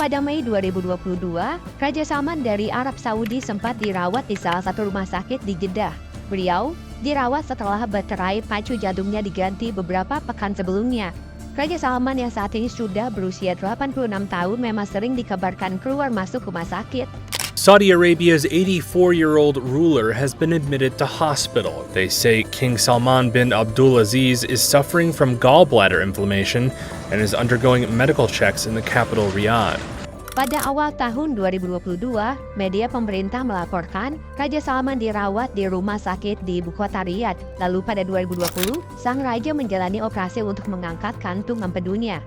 Pada Mei 2022, Raja Salman dari Arab Saudi sempat dirawat di salah satu rumah sakit di Jeddah. Beliau dirawat setelah baterai pacu jantungnya diganti beberapa pekan sebelumnya. Raja Salman yang saat ini sudah berusia 86 tahun memang sering dikabarkan keluar masuk rumah sakit. Saudi Arabia's 84-year-old ruler has been admitted to hospital. They say King Salman bin Abdulaziz is suffering from gallbladder inflammation and is undergoing medical checks in the capital Riyadh. Pada awal tahun 2022, media pemerintah melaporkan Raja Salman dirawat di rumah sakit di ibu kota Riyadh. Lalu pada 2020, sang raja menjalani operasi untuk mengangkat kantung empedunya.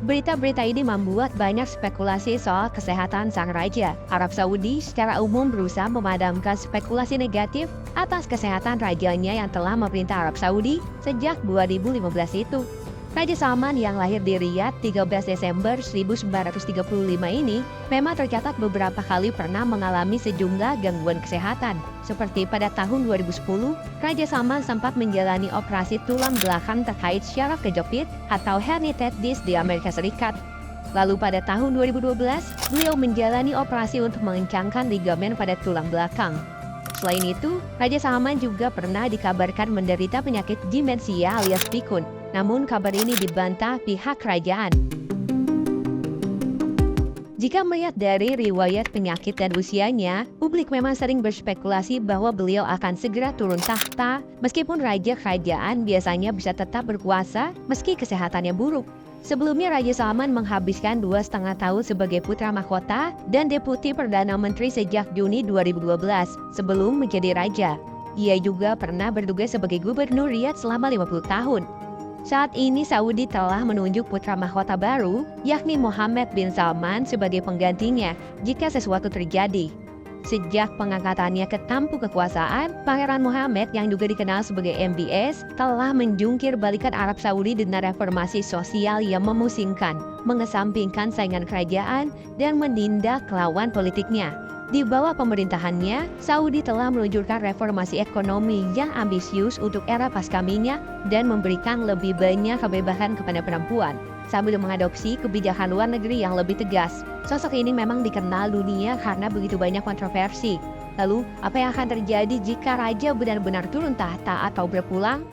Berita-berita ini membuat banyak spekulasi soal kesehatan sang raja. Arab Saudi secara umum berusaha memadamkan spekulasi negatif atas kesehatan rajanya yang telah memerintah Arab Saudi sejak 2015 itu. Raja Salman yang lahir di Riyadh 13 Desember 1935 ini memang tercatat beberapa kali pernah mengalami sejumlah gangguan kesehatan. Seperti pada tahun 2010, Raja Salman sempat menjalani operasi tulang belakang terkait syaraf kejepit atau herniated disc di Amerika Serikat. Lalu pada tahun 2012, beliau menjalani operasi untuk mengencangkan ligamen pada tulang belakang. Selain itu, Raja Salman juga pernah dikabarkan menderita penyakit demensia alias pikun. Namun kabar ini dibantah pihak kerajaan. Jika melihat dari riwayat penyakit dan usianya, publik memang sering berspekulasi bahwa beliau akan segera turun tahta, meskipun raja kerajaan biasanya bisa tetap berkuasa meski kesehatannya buruk. Sebelumnya Raja Salman menghabiskan 2,5 tahun sebagai putra mahkota dan deputi Perdana Menteri sejak Juni 2012 sebelum menjadi raja. Ia juga pernah bertugas sebagai gubernur Riyadh selama 50 tahun. Saat ini Saudi telah menunjuk putra mahkota baru, yakni Mohammed bin Salman sebagai penggantinya jika sesuatu terjadi. Sejak pengangkatannya ke tampuk kekuasaan, Pangeran Mohammed yang juga dikenal sebagai MBS telah menjungkir balikan Arab Saudi dengan reformasi sosial yang memusingkan, mengesampingkan saingan kerajaan, dan menindak lawan politiknya. Di bawah pemerintahannya, Saudi telah meluncurkan reformasi ekonomi yang ambisius untuk era pasca minyak dan memberikan lebih banyak kebebasan kepada perempuan, sambil mengadopsi kebijakan luar negeri yang lebih tegas. Sosok ini memang dikenal dunia karena begitu banyak kontroversi. Lalu, apa yang akan terjadi jika raja benar-benar turun tahta atau berpulang?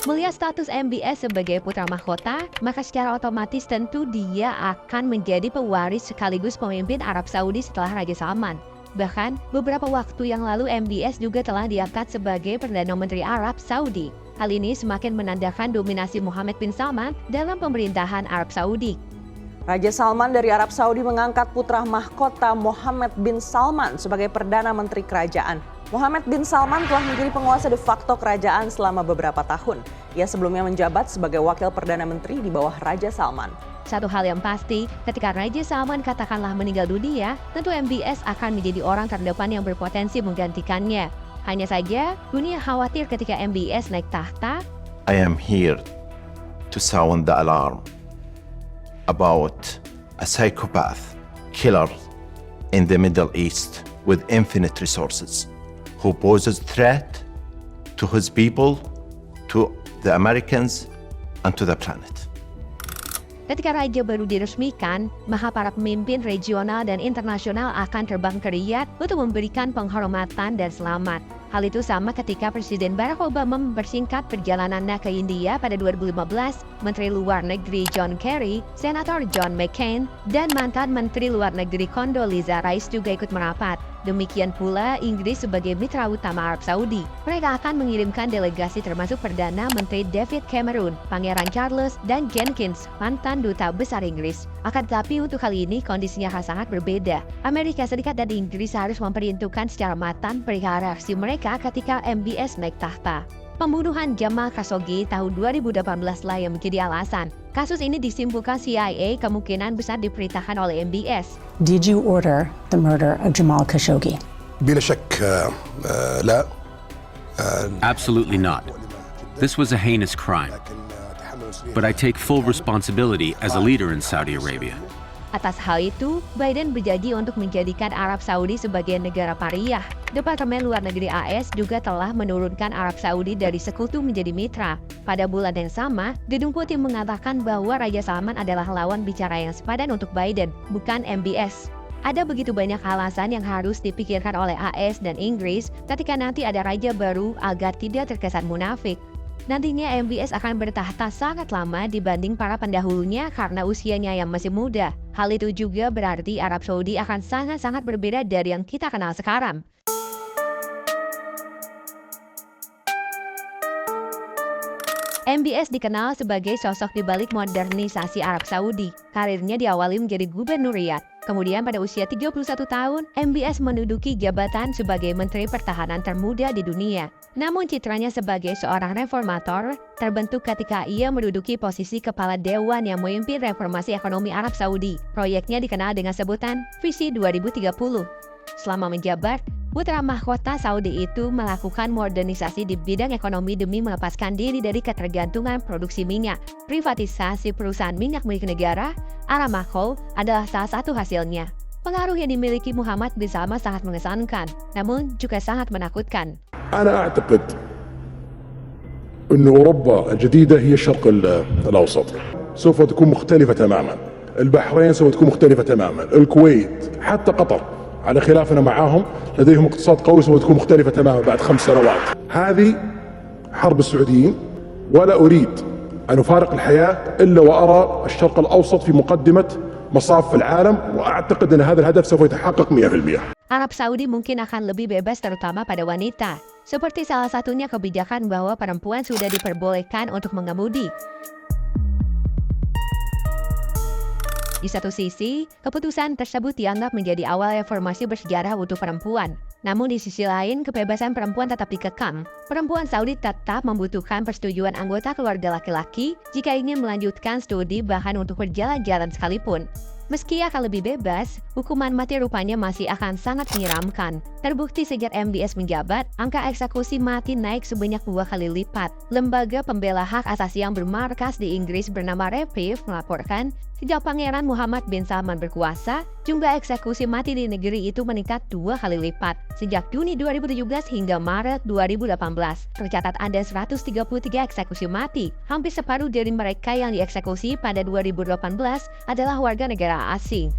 Melihat status MBS sebagai putra mahkota, maka secara otomatis tentu dia akan menjadi pewaris sekaligus pemimpin Arab Saudi setelah Raja Salman. Bahkan, beberapa waktu yang lalu MBS juga telah diangkat sebagai Perdana Menteri Arab Saudi. Hal ini semakin menandakan dominasi Mohammed bin Salman dalam pemerintahan Arab Saudi. Raja Salman dari Arab Saudi mengangkat putra mahkota Mohammed bin Salman sebagai Perdana Menteri Kerajaan. Mohammed bin Salman telah menjadi penguasa de facto kerajaan selama beberapa tahun. Ia sebelumnya menjabat sebagai wakil Perdana Menteri di bawah Raja Salman. Satu hal yang pasti, ketika Raja Salman katakanlah meninggal dunia, tentu MBS akan menjadi orang terdepan yang berpotensi menggantikannya. Hanya saja, dunia khawatir ketika MBS naik tahta. I am here to sound the alarm about a psychopath killer in the Middle East with infinite resources who poses threat to his people, to the Americans, and to the planet. Ketika raja baru diresmikan, maka para pemimpin regional dan internasional akan terbang ke Riyadh untuk memberikan penghormatan dan selamat. Hal itu sama ketika Presiden Barack Obama mempersingkat perjalanannya ke India pada 2015, Menteri Luar Negeri John Kerry, Senator John McCain, dan mantan Menteri Luar Negeri Condoleezza Rice juga ikut merapat. Demikian pula Inggris sebagai mitra utama Arab Saudi. Mereka akan mengirimkan delegasi termasuk Perdana Menteri David Cameron, Pangeran Charles, dan Jenkins, mantan Duta Besar Inggris. Akan tetapi untuk kali ini kondisinya akan sangat berbeda. Amerika Serikat dan Inggris harus memperhitungkan secara matang perihal reaksi mereka ketika MBS naik tahta. Pembunuhan Jamal Khashoggi tahun 2018 lah yang menjadi alasan. Kasus ini disimpulkan CIA kemungkinan besar diperintahkan oleh MBS. Did you order the murder of Jamal Khashoggi? بلا شك لا. Absolutely not. This was a heinous crime. But I take full responsibility as a leader in Saudi Arabia. Atas hal itu, Biden berjanji untuk menjadikan Arab Saudi sebagai negara pariah. Departemen Luar Negeri AS juga telah menurunkan Arab Saudi dari sekutu menjadi mitra. Pada bulan yang sama, Gedung Putih mengatakan bahwa Raja Salman adalah lawan bicara yang sepadan untuk Biden, bukan MBS. Ada begitu banyak alasan yang harus dipikirkan oleh AS dan Inggris ketika nanti ada raja baru agar tidak terkesan munafik. Nantinya MBS akan bertahta sangat lama dibanding para pendahulunya karena usianya yang masih muda. Hal itu juga berarti Arab Saudi akan sangat-sangat berbeda dari yang kita kenal sekarang. MBS dikenal sebagai sosok di balik modernisasi Arab Saudi. Karirnya diawali menjadi gubernur Riyadh. Kemudian pada usia 31 tahun, MBS menduduki jabatan sebagai Menteri Pertahanan termuda di dunia. Namun citranya sebagai seorang reformator terbentuk ketika ia menduduki posisi Kepala Dewan yang memimpin reformasi ekonomi Arab Saudi. Proyeknya dikenal dengan sebutan Visi 2030. Selama menjabat, putra mahkota Saudi itu melakukan modernisasi di bidang ekonomi demi melepaskan diri dari ketergantungan produksi minyak. Privatisasi perusahaan minyak milik negara, Aramco, adalah salah satu hasilnya. Pengaruh yang dimiliki Muhammad bin Salman sangat mengesankan, namun juga sangat menakutkan. أنا أعتقد أن أوروبا الجديدة هي الشرق الأوسط سوف تكون مختلفة تماما. البحرين سوف تكون مختلفة تماما. الكويت حتى قطر على خلافنا معهم لديهم اقتصاد قوي سوف تكون مختلفة تماما بعد 5 سنوات. هذه حرب السعوديين ولا أريد أن أفارق الحياة إلا وأرى الشرق الأوسط في مقدمة مصاف العالم وأعتقد أن هذا الهدف سوف يتحقق 100%. Arab Saudi mungkin akan lebih bebas terutama pada wanita. Seperti salah satunya kebijakan bahwa perempuan sudah diperbolehkan untuk mengemudi. Di satu sisi, keputusan tersebut dianggap menjadi awal reformasi bersejarah untuk perempuan. Namun di sisi lain, kebebasan perempuan tetap dikekang. Perempuan Saudi tetap membutuhkan persetujuan anggota keluarga laki-laki jika ingin melanjutkan studi bahkan untuk berjalan-jalan sekalipun. Meski akan lebih bebas, hukuman mati rupanya masih akan sangat menyeramkan. Terbukti sejak MBS menjabat, angka eksekusi mati naik sebanyak 2 kali lipat. Lembaga pembela hak asasi yang bermarkas di Inggris bernama Reprieve melaporkan, sejak Pangeran Muhammad bin Salman berkuasa, jumlah eksekusi mati di negeri itu meningkat 2 kali lipat. Sejak Juni 2017 hingga Maret 2018, tercatat ada 133 eksekusi mati. Hampir separuh dari mereka yang dieksekusi pada 2018 adalah warga negara asing.